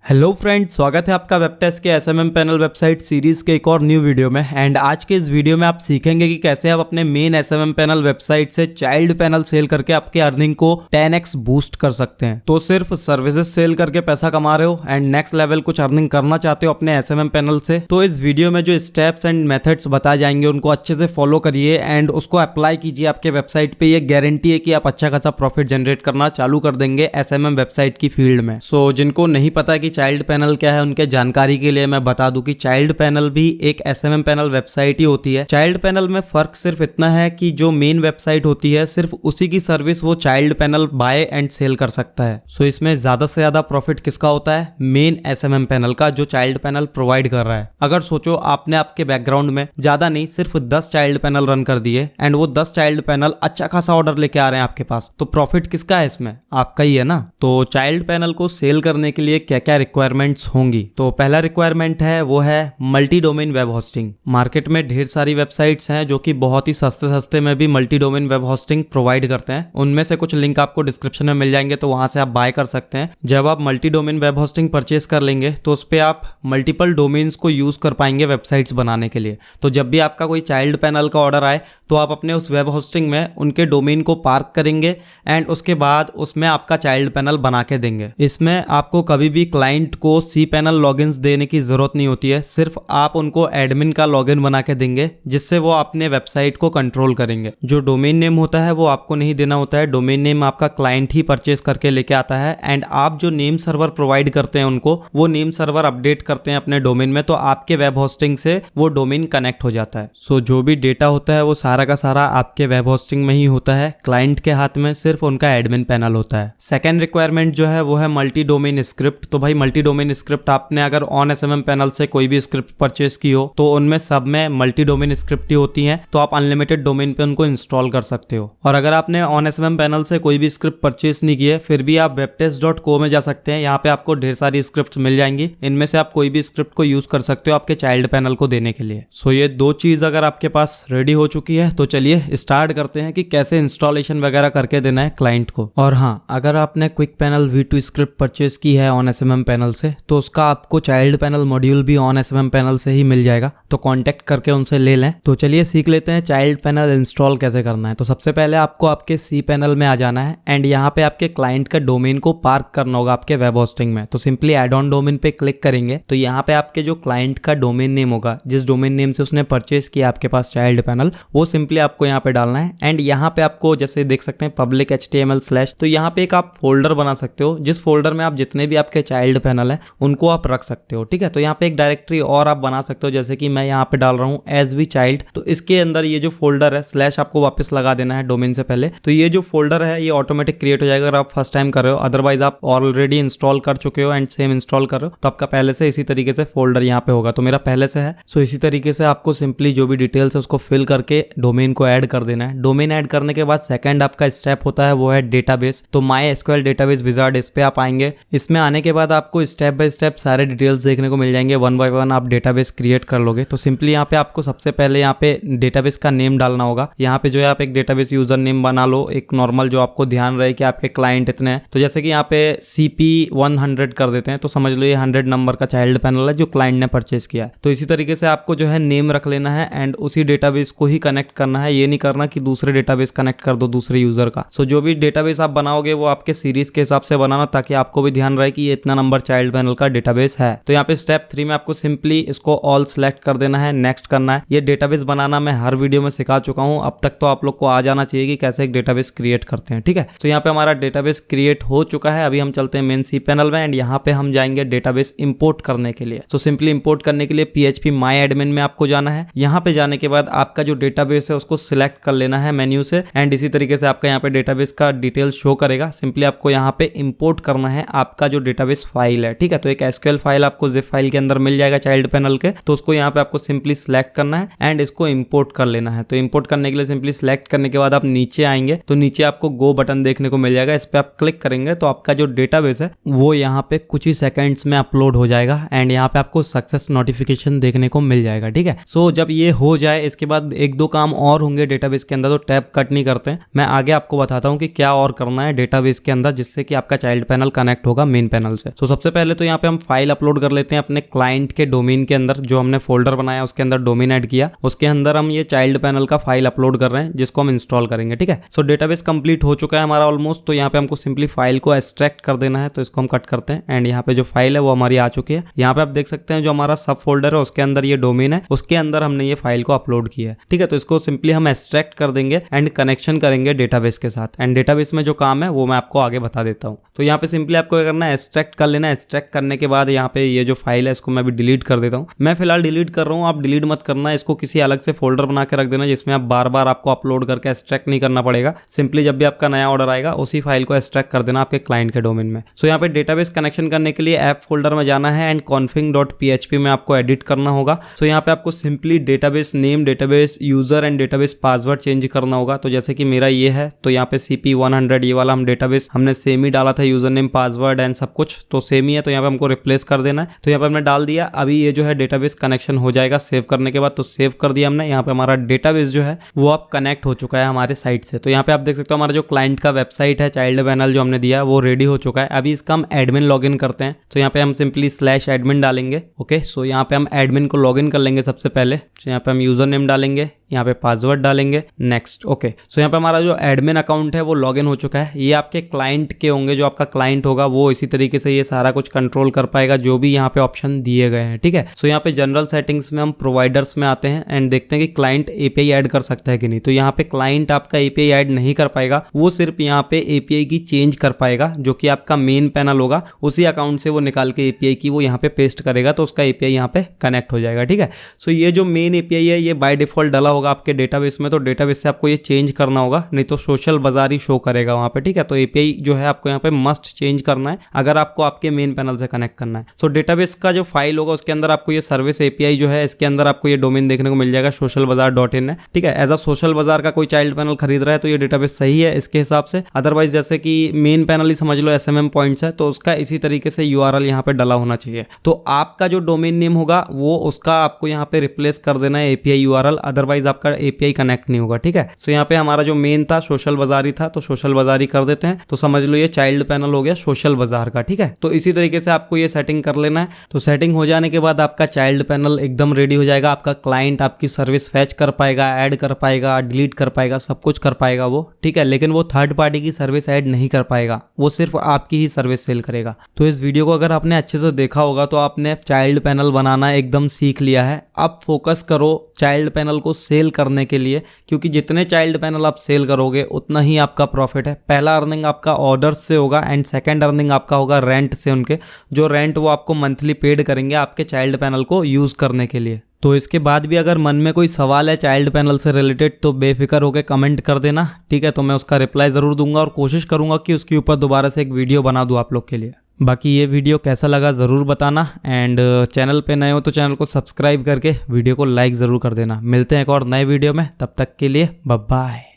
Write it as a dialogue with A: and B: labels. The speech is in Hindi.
A: हेलो फ्रेंड्स, स्वागत है आपका वेबटेस्ट के एसएमएम पैनल वेबसाइट सीरीज के एक और न्यू वीडियो में। एंड आज के इस वीडियो में आप सीखेंगे कि कैसे आप अपने मेन एसएमएम पैनल वेबसाइट से चाइल्ड पैनल सेल करके आपके अर्निंग को 10x बूस्ट कर सकते हैं। तो सिर्फ सर्विसेज सेल करके पैसा कमा रहे हो एंड नेक्स्ट लेवल कुछ अर्निंग करना चाहते हो अपने एसएमएम पैनल से, तो इस वीडियो में जो स्टेप्स एंड मेथड्स बताए जाएंगे उनको अच्छे से फॉलो करिए एंड उसको अप्लाई कीजिए आपके वेबसाइट पे। ये गारंटी है कि आप अच्छा खासा प्रॉफिट जनरेट करना चालू कर देंगे एसएमएम वेबसाइट की फील्ड में। सो जिनको नहीं पता कि चाइल्ड पैनल क्या है, उनके जानकारी के लिए मैं बता दूं कि चाइल्ड पैनल भी एक एसएमएम पैनल वेबसाइट ही होती है। चाइल्ड पैनल में फर्क सिर्फ इतना है कि जो मेन वेबसाइट होती है सिर्फ उसी की सर्विस वो child panel buy and sell कर सकता है। सो इसमें ज्यादा से ज्यादा प्रॉफिट किसका होता है? मेन एसएमएम पैनल का, जो चाइल्ड पैनल प्रोवाइड कर रहा है। अगर सोचो आपने आपके बैकग्राउंड में ज्यादा नहीं सिर्फ 10 चाइल्ड पैनल रन कर दिए एंड वो 10 चाइल्ड पैनल अच्छा खासा ऑर्डर लेके आ रहे हैं आपके पास, तो प्रॉफिट किसका है इसमें? आपका ही है ना। तो चाइल्ड पैनल को सेल करने के लिए क्या क्या रिक्वायरमेंट्स होंगी? तो पहला रिक्वायरमेंट है वो है multi domain web hosting. Market में ढेर सारी वेबसाइट्स हैं जो कि बहुत ही सस्ते में भी multi domain web hosting provide करते हैं। उनमें से कुछ लिंक आपको डिस्क्रिप्शन में मिल जाएंगे, तो वहां से आप बाय कर सकते हैं। जब आप multi domain web hosting purchase कर लेंगे तो उस पर आप मल्टीपल डोमेन्स को यूज कर पाएंगे वेबसाइट्स बनाने के लिए। तो जब भी आपका कोई चाइल्ड पैनल का ऑर्डर आए तो आप अपने उस वेब होस्टिंग में उनके डोमेन को पार्क करेंगे एंड उसके बाद उसमें आपका चाइल्ड पैनल बना के देंगे। इसमें आपको कभी भी क्लाइंट को सी पैनल लॉगिन्स देने की जरूरत नहीं होती है, सिर्फ आप उनको एडमिन का लॉगिन बना के देंगे जिससे वो अपने वेबसाइट को कंट्रोल करेंगे। जो डोमेन नेम होता है वो आपको नहीं देना होता है, डोमेन नेम आपका क्लाइंट ही परचेस करके लेके आता है एंड आप जो नेम सर्वर प्रोवाइड करते हैं उनको, वो नेम सर्वर अपडेट करते हैं अपने डोमेन में, तो आपके वेब होस्टिंग से वो डोमेन कनेक्ट हो जाता है। सो जो भी डेटा होता है वो सारा का सारा आपके वेब होस्टिंग में ही होता है, क्लाइंट के हाथ में सिर्फ उनका एडमिन पैनल होता है। सेकेंड रिक्वायरमेंट जो है वो है मल्टी डोमेन स्क्रिप्ट। तो भाई मल्टी डोमेन स्क्रिप्ट आपने अगर ऑन एसएमएम पैनल से कोई भी स्क्रिप्ट परचेस की हो तो उनमें सब में मल्टी डोमेन स्क्रिप्ट ही होती हैं, तो आप अनलिमिटेड डोमेन पे उनको इंस्टॉल कर सकते हो। और अगर आपने ऑन एसएमएम पैनल से कोई भी स्क्रिप्ट परचेस नहीं की है फिर भी आप webtest.co में जा सकते हैं। यहाँ पे आपको ढेर सारी स्क्रिप्ट मिल जाएंगी, इनमें से आप कोई भी स्क्रिप्ट को यूज कर सकते हो आपके चाइल्ड पैनल को देने के लिए। सो ये दो चीज अगर आपके पास रेडी हो चुकी है तो चलिए स्टार्ट करते हैं कि कैसे इंस्टॉलेशन वगैरह करके देना है क्लाइंट को। और हाँ, अगर आपने quick panel V2 script purchase की है ऑन एसएमएम पैनल से तो उसका आपको चाइल्ड पैनल मॉड्यूल भी ऑन एसएमएम पैनल से ही मिल जाएगा, तो कांटेक्ट करके उनसे ले लें। तो चलिए सीख लेते हैं चाइल्ड पैनल इंस्टॉल कैसे करना है। तो सबसे पहले आपको आपके सी पैनल में आ जाना है एंड यहाँ पे आपके क्लाइंट का डोमेन को पार्क करना होगा आपके वेब होस्टिंग में। तो सिंपली एड ऑन डोमेन पे क्लिक करेंगे तो यहाँ पे आपके जो क्लाइंट का डोमेन नेम होगा, जिस डोमेन नेम से उसने परचेस किया आपके पास चाइल्ड पैनल, वो सिंपली आपको यहाँ पे डालना है एंड यहाँ पे आपको जैसे देख सकते हैं पब्लिक HTML/, तो यहाँ पे एक आप फोल्डर बना सकते हो जिस फोल्डर में आप जितने भी आपके चाइल्ड पैनल है उनको आप रख सकते हो। ठीक है, तो यहाँ पे एक डायरेक्टरी और आप बना सकते हो, जैसे कि मैं यहाँ पे डाल रहा हूँ एज वी चाइल्ड। तो इसके अंदर ये जो फोल्डर है / आपको वापस लगा देना है डोमेन से पहले, तो ये जो फोल्डर है ये ऑटोमेटिक क्रिएट हो जाएगा अगर आप फर्स्ट टाइम कर रहे हो। अदरवाइज आप ऑलरेडी इंस्टॉल कर चुके हो एंड सेम इंस्टॉल कर रहे हो तो आपका पहले से इसी तरीके से फोल्डर यहाँ पे होगा। तो मेरा पहले से है, सो इसी तरीके से आपको सिंपली जो भी डिटेल्स है उसको फिल करके डोमेन को ऐड कर देना है। डोमेन ऐड करने के बाद सेकंड आपका स्टेप होता है वो है डेटाबेस। तो MySQL डेटाबेस विजार्ड, इस पे आप आएंगे। इसमें आने के बाद आपको स्टेप बाय स्टेप सारे डिटेल्स देखने को मिल जाएंगे, 1 by 1 आप डेटाबेस क्रिएट कर लोगे। तो सिंपली यहाँ पे आपको सबसे पहले यहाँ पे डेटाबेस का नेम डालना होगा। यहाँ पे जो है आप एक डेटाबेस यूजर नेम बना लो, एक नॉर्मल जो आपको ध्यान रहे कि आपके क्लाइंट इतने हैं। तो जैसे कि यहाँ पे CP100 कर देते हैं, तो समझ लो ये 100 नंबर का चाइल्ड पैनल है जो क्लाइंट ने परचेस किया है। तो इसी तरीके से आपको जो है नेम रख लेना है एंड उसी डेटाबेस को ही कनेक्ट करना है। ये नहीं करना कि दूसरे डेटाबेस कनेक्ट कर दो दूसरे यूजर का। सो जो भी डेटाबेस आप बनाओगे वो आपके सीरीज के हिसाब से बनाना, ताकि आपको भी ध्यान रहे कि ये इतना नंबर चाइल्ड पैनल का डेटाबेस है। तो यहाँ पे स्टेप 3 में आपको सिंपली इसको ऑल सेलेक्ट कर देना है, नेक्स्ट करना है। ये डेटाबेस बनाना मैं हर वीडियो में सिखा चुका हूँ, अब तक तो आप लोग को आ जाना चाहिए कि कैसे एक डेटाबेस क्रिएट करते हैं। ठीक है, तो यहाँ पे हमारा डेटाबेस क्रिएट हो चुका है। अभी हम चलते हैं मेन सी पैनल में एंड यहाँ पे हम जाएंगे डेटाबेस इंपोर्ट करने के लिए। तो सिंपली इंपोर्ट करने के लिए PHP MyAdmin में आपको जाना है। यहाँ पे जाने के बाद आपका जो डेटाबेस है उसको सिलेक्ट कर लेना है मेन्यू से एंड इसी तरीके से आपका यहाँ पे डेटाबेस का डिटेल शो करेगा। सिंपली आपको यहाँ पे इंपोर्ट करना है आपका जो डेटाबेस फाइल है। ठीक है, तो एक SQL फाइल आपको zip फाइल के अंदर मिल जाएगा चाइल्ड पैनल के, तो उसको यहाँ पे आपको सिंपली सिलेक्ट करना है एंड इसको इंपोर्ट कर लेना है। तो इंपोर्ट करने के लिए सिंपली सिलेक्ट करने के बाद आप नीचे आएंगे तो नीचे आपको गो बटन देखने को मिल जाएगा, इस पे आप क्लिक करेंगे तो आपका जो डेटाबेस है वो यहाँ पे कुछ ही सेकंड्स में अपलोड हो जाएगा एंड यहाँ पे आपको सक्सेस नोटिफिकेशन देखने को मिल जाएगा। ठीक है, सो जब ये हो जाए इसके बाद 1-2 काम और होंगे डेटाबेस के अंदर, तो टैब कट नहीं करते हैं, मैं आगे आपको बताता हूँ कि क्या और करना है डेटाबेस के अंदर जिससे कि आपका चाइल्ड पैनल कनेक्ट होगा मेन पैनल से। तो सबसे पहले तो यहाँ पे हम फाइल अपलोड कर लेते हैं अपने क्लाइंट के डोमेन के अंदर, जो हमने फोल्डर बनाया उसके अंदर डोमेन ऐड किया, उसके अंदर हम ये चाइल्ड पैनल का फाइल अपलोड कर रहे हैं जिसको हम इंस्टॉल करेंगे। ठीक है, सो डेटाबेस कंप्लीट हो चुका है हमारा ऑलमोस्ट। तो यहाँ पे हमको सिंपली फाइल को एक्सट्रैक्ट कर देना है, तो इसको हम कट करते हैं एंड यहाँ पे जो फाइल है वो हमारी आ चुकी है। यहाँ पे आप देख सकते हैं जो हमारा सब फोल्डर है उसके अंदर ये डोमेन है, उसके अंदर हमने ये फाइल को अपलोड किया है। ठीक है, तो इसको सिंपली हम एक्सट्रैक्ट कर देंगे एंड कनेक्शन करेंगे डेटाबेस के साथ, एंड डेटाबेस में जो काम है वो मैं आपको आगे बता देता हूँ। तो यहाँ पे सिंपली आपको क्या करना है, एक्सट्रैक्ट कर लेना है। एक्सट्रैक्ट करने के बाद यहाँ पे ये जो फाइल है इसको मैं भी डिलीट कर देता हूँ। मैं फिलहाल डिलीट कर रहा हूँ, आप डिलीट मत करना, इसको किसी अलग से फोल्डर बना के रख देना जिसमें आप बार बार आपको अपलोड करके एक्सट्रैक्ट नहीं करना पड़ेगा। सिंपली जब भी आपका नया ऑर्डर आएगा उसी फाइल को एक्सट्रैक्ट कर देना आपके क्लाइंट के डोमेन में। सो यहाँ पे डेटाबेस कनेक्शन करने के लिए ऐप फोल्डर में जाना है एंड config.php में आपको एडिट करना होगा। सो यहाँ पे आपको simply database name, database user and database password change करना होगा। तो जैसे कि मेरा ये है, तो यहाँ पे CP100 ये वाला हम डेटाबेस हमने सेम ही डाला था, यूजर नेम पासवर्ड एंड सब कुछ तो सेम ही है, तो यहाँ पे हमको रिप्लेस कर देना है। तो यहाँ पे हमने डाल दिया। अभी ये जो है डेटाबेस कनेक्शन हो जाएगा सेव करने के बाद, तो सेव कर दिया हमने। यहाँ पे हमारा डेटाबेस जो है वो अब कनेक्ट हो चुका है हमारे साइट से। तो यहाँ पे आप देख सकते हो हमारा जो क्लाइंट का वेबसाइट है चाइल्ड पैनल जो हमने दिया वो रेडी हो चुका है। अभी इसका हम एडमिन लॉगिन करते हैं, तो यहाँ पे हम सिंपली /admin डालेंगे। ओके, सो यहाँ पे हम एडमिन को लॉगिन कर लेंगे सबसे पहले। तो यहाँ पे हम यूजर नेम डालेंगे, यहाँ पे पासवर्ड डालेंगे, नेक्स्ट। ओके, सो यहाँ पे हमारा जो एडमिन अकाउंट है वो लॉगिन हो चुका है। ये आपके क्लाइंट के होंगे, जो आपका क्लाइंट होगा वो इसी तरीके से ये सारा कुछ कंट्रोल कर पाएगा जो भी यहाँ पे ऑप्शन दिए गए हैं। ठीक है, सो यहाँ पे जनरल सेटिंग्स में हम प्रोवाइडर्स में आते हैं एंड देखते हैं कि क्लाइंट API ऐड कर सकता है कि नहीं। तो यहाँ पे क्लाइंट आपका API ऐड नहीं कर पाएगा, वो सिर्फ यहाँ पे API की चेंज कर पाएगा, जो कि आपका मेन पैनल होगा उसी अकाउंट से वो निकाल के API की वो यहाँ पे पेस्ट करेगा, तो उसका API यहाँ पे कनेक्ट हो जाएगा। ठीक है, सो ये जो मेन API है ये बाय डिफॉल्ट डाला होगा आपके डेटाबेस में, तो डेटाबेस से आपको ये चेंज करना होगा, नहीं तो सोशल बाजार ही शो करेगा वहाँ पे। ठीक है, तो API जो है आपको यहाँ पे मस्ट चेंज करना है अगर आपको आपके मेन पैनल से कनेक्ट करना है। सो डेटाबेस का जो फाइल होगा उसके अंदर आपको ये सर्विस API जो है इसके अंदर आपको ये डोमेन देखने को मिल जाएगा, socialbazaar.in है। ठीक है, एज अ सोशल बाजार का कोई चाइल्ड पैनल खरीद रहा है तो ये डेटाबेस सही है इसके हिसाब से। अदरवाइज जैसे कि मेन पैनल ही समझ लो SMM पॉइंट्स है, तो उसका इसी तरीके से URL यहाँ पे डला होना चाहिए। तो आपका जो डोमेन नेम होगा वो उसका आपको यहाँ पे रिप्लेस कर देना है API URL, अदरवाइज आपका API कनेक्ट नहीं होगा। ठीक है, सो यहाँ पे हमारा जो मेन था सोशल बाजार ही था, तो सोशल बाजार ही कर देते हैं। तो समझ लो ये चाइल्ड पैनल हो गया सोशल बाजार का। ठीक है, तो इसी तरीके से आपको ये सेटिंग कर लेना है। तो सेटिंग हो जाने के बाद आपका चाइल्ड पैनल एकदम रेडी हो जाएगा। आपका क्लाइंट आपकी सर्विस फैच कर पाएगा, ऐड कर पाएगा, डिलीट कर पाएगा, सब कुछ कर पाएगा वो। ठीक है, लेकिन वो थर्ड पार्टी की सर्विस ऐड नहीं कर पाएगा, वो सिर्फ आपकी ही सर्विस सेल करेगा। तो इस वीडियो को अगर आपने अच्छे से देखा होगा तो आपने चाइल्ड पैनल बनाना एकदम सीख लिया है। अब फोकस करो चाइल्ड पैनल को सेल करने के लिए, क्योंकि जितने चाइल्ड पैनल आप सेल करोगे उतना ही आपका प्रॉफिट है। पहला अर्निंग आपका ऑर्डर्स से होगा एंड सेकंड अर्निंग आपका होगा रेंट से, उनके जो रेंट वो आपको मंथली पेड करेंगे आपके चाइल्ड पैनल को यूज करने के लिए। तो इसके बाद भी अगर मन में कोई सवाल है चाइल्ड पैनल से रिलेटेड तो बेफिक्र होकर कमेंट कर देना। ठीक है, तो मैं उसका रिप्लाई ज़रूर दूंगा और कोशिश करूंगा कि उसके ऊपर दोबारा से एक वीडियो बना दूं आप लोग के लिए। बाकी ये वीडियो कैसा लगा ज़रूर बताना एंड चैनल पे नए हो तो चैनल को सब्सक्राइब करके वीडियो को लाइक ज़रूर कर देना। मिलते हैं एक और नए वीडियो में, तब तक के लिए बाय बाय।